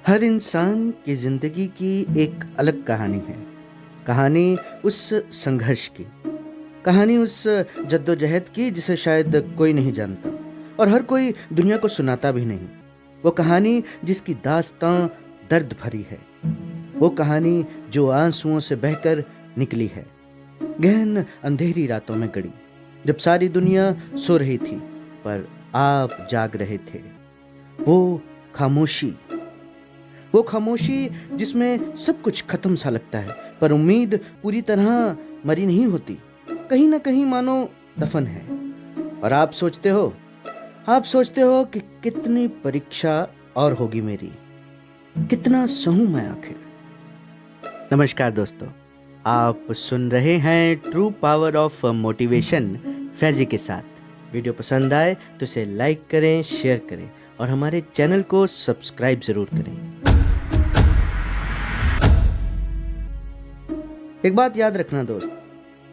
हर इंसान की ज़िंदगी की एक अलग कहानी है। कहानी उस संघर्ष की, कहानी उस जद्दोजहद की जिसे शायद कोई नहीं जानता और हर कोई दुनिया को सुनाता भी नहीं। वो कहानी जिसकी दास्तां दर्द भरी है। वो कहानी जो आंसुओं से बहकर निकली है, गहन अंधेरी रातों में गड़ी, जब सारी दुनिया सो रही थी पर आप जाग रहे थे। वो खामोशी, वो खामोशी जिसमें सब कुछ खत्म सा लगता है पर उम्मीद पूरी तरह मरी नहीं होती, कहीं ना कहीं मानो दफन है। और आप सोचते हो कि कितनी परीक्षा और होगी मेरी, कितना सहूं मैं आखिर। नमस्कार दोस्तों, आप सुन रहे हैं true power of motivation Faizi के साथ। वीडियो पसंद आए तो इसे लाइक करें, शेयर करें और हमारे चैनल को सब्सक्राइब जरूर करें। एक बात याद रखना दोस्त,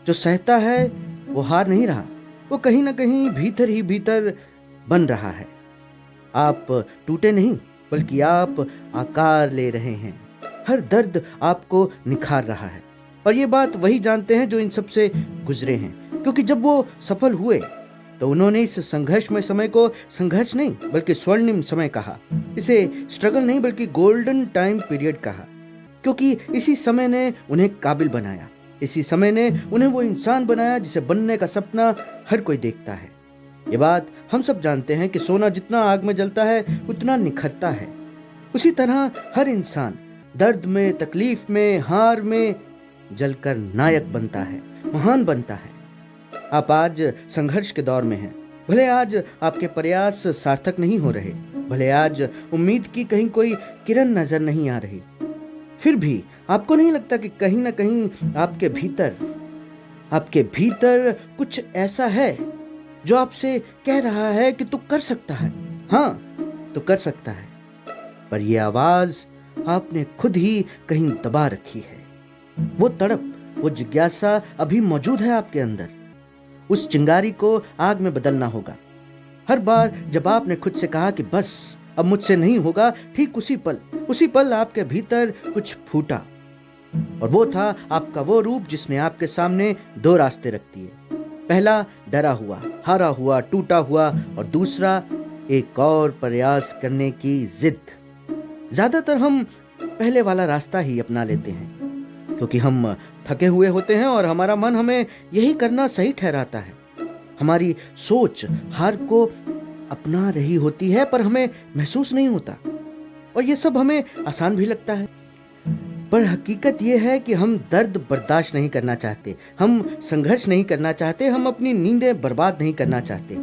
जो सहता है वो हार नहीं रहा, वो कहीं ना कहीं भीतर ही भीतर बन रहा है। आप टूटे नहीं बल्कि आप आकार ले रहे हैं। हर दर्द आपको निखार रहा है और ये बात वही जानते हैं जो इन सब से गुजरे हैं, क्योंकि जब वो सफल हुए तो उन्होंने इस संघर्षमय समय को संघर्ष नहीं बल्कि स्वर्णिम समय कहा। इसे स्ट्रगल नहीं बल्कि गोल्डन टाइम पीरियड कहा, क्योंकि इसी समय ने उन्हें काबिल बनाया। इसी समय ने उन्हें वो इंसान बनाया जिसे बनने का सपना हर कोई देखता है। ये बात हम सब जानते हैं कि सोना जितना आग में जलता है उतना निखरता है। उसी तरह हर इंसान दर्द में, तकलीफ में, हार में जलकर नायक बनता है, महान बनता है। आप आज संघर्ष के दौर में हैं। भले आज आपके प्रयास सार्थक नहीं हो रहे, भले आज उम्मीद की कहीं कोई किरण नजर नहीं आ रही, फिर भी आपको नहीं लगता कि कहीं ना कहीं आपके भीतर कुछ ऐसा है जो आपसे कह रहा है कि तू कर सकता है। हाँ, तू कर सकता है, पर यह आवाज आपने खुद ही कहीं दबा रखी है। वो तड़प, वो जिज्ञासा अभी मौजूद है आपके अंदर। उस चिंगारी को आग में बदलना होगा। हर बार जब आपने खुद से कहा कि बस अब मुझसे नहीं होगा, ठीक उसी पल आपके भीतर कुछ फूटा। और वो था आपका वो रूप जिसने आपके सामने दो रास्ते रख दिए। पहला डरा हुआ, हारा हुआ, टूटा हुआ, और दूसरा एक और प्रयास करने की जिद। ज्यादातर हम पहले वाला रास्ता ही अपना लेते हैं क्योंकि हम थके हुए होते हैं और हमारा मन हमें यही करना सही ठहराता है। हमारी सोच हार को अपना रही होती है पर हमें महसूस नहीं होता, और ये सब हमें आसान भी लगता है। पर हकीकत यह है कि हम दर्द बर्दाश्त नहीं करना चाहते, हम संघर्ष नहीं करना चाहते, हम अपनी नींदें बर्बाद नहीं करना चाहते,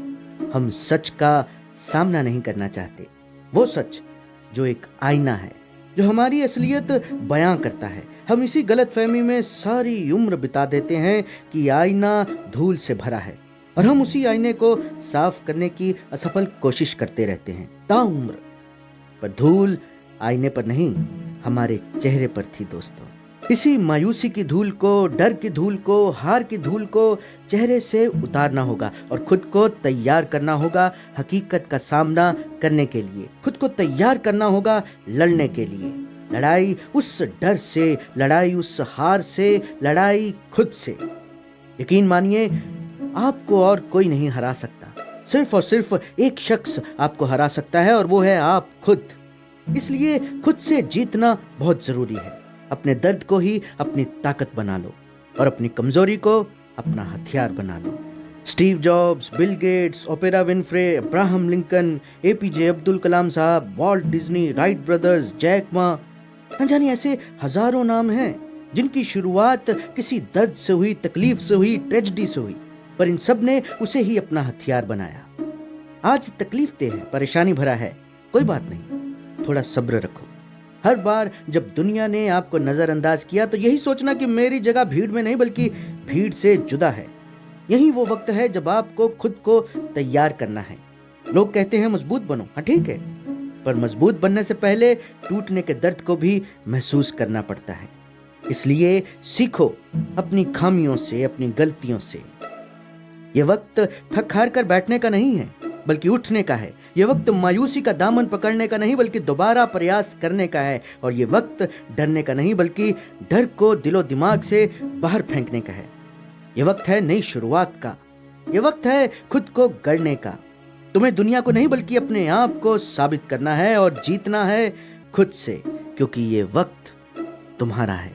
हम सच का सामना नहीं करना चाहते। वो सच जो एक आईना है, जो हमारी असलियत बयां करता है। हम इसी गलतफहमी में सारी उम्र बिता देते हैं कि आईना धूल से भरा है और हम उसी आईने को साफ करने की असफल कोशिश करते रहते हैं ताउम्र। पर धूल आईने पर नहीं, हमारे चेहरे पर थी दोस्तों। इसी मायूसी की धूल को, डर की धूल को, हार की धूल को चेहरे से उतारना होगा और खुद को तैयार करना होगा हकीकत का सामना करने के लिए। खुद को तैयार करना होगा लड़ने के लिए। लड़ाई उस डर से, लड़ाई उस हार से, लड़ाई खुद से। यकीन मानिए, आपको और कोई नहीं हरा सकता। सिर्फ और सिर्फ एक शख्स आपको हरा सकता है और वो है आप खुद। इसलिए खुद से जीतना बहुत जरूरी है। अपने दर्द को ही अपनी ताकत बना लो और अपनी कमजोरी को अपना हथियार बना लो। Steve Jobs, Bill Gates, Oprah Winfrey, Abraham Lincoln, APJ Abdul Kalam साहब, Walt Disney, Wright brothers, Jack Ma, न जाने ऐसे हजारों नाम हैं जिनकी शुरुआत किसी दर्द से हुई, तकलीफ से हुई, ट्रेजेडी से हुई, पर इन सब ने उसे ही अपना हथियार बनाया। आज तकलीफ दे है, परेशानी भरा है, कोई बात नहीं, थोड़ा सब्र रखो। हर बार जब दुनिया ने आपको नजरअंदाज किया तो यही सोचना कि मेरी जगह भीड़ में नहीं बल्कि भीड़ से जुदा है। यही वो वक्त है जब आपको खुद को तैयार करना है। लोग कहते हैं मजबूत बनो, हाँ ठीक है, पर मजबूत बनने से पहले टूटने के दर्द को भी महसूस करना पड़ता है। इसलिए सीखो अपनी खामियों से, अपनी गलतियों से। यह वक्त थक हार कर बैठने का नहीं है, बल्कि उठने का है। ये वक्त मायूसी का दामन पकड़ने का नहीं बल्कि दोबारा प्रयास करने का है। और ये वक्त डरने का नहीं बल्कि डर को दिलो दिमाग से बाहर फेंकने का है। ये वक्त है नई शुरुआत का। ये वक्त है खुद को गढ़ने का। तुम्हें दुनिया को नहीं बल्कि अपने आप को साबित करना है और जीतना है खुद से, क्योंकि ये वक्त तुम्हारा है।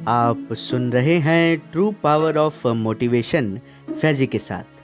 आप सुन रहे हैं true power of motivation Faizi के साथ।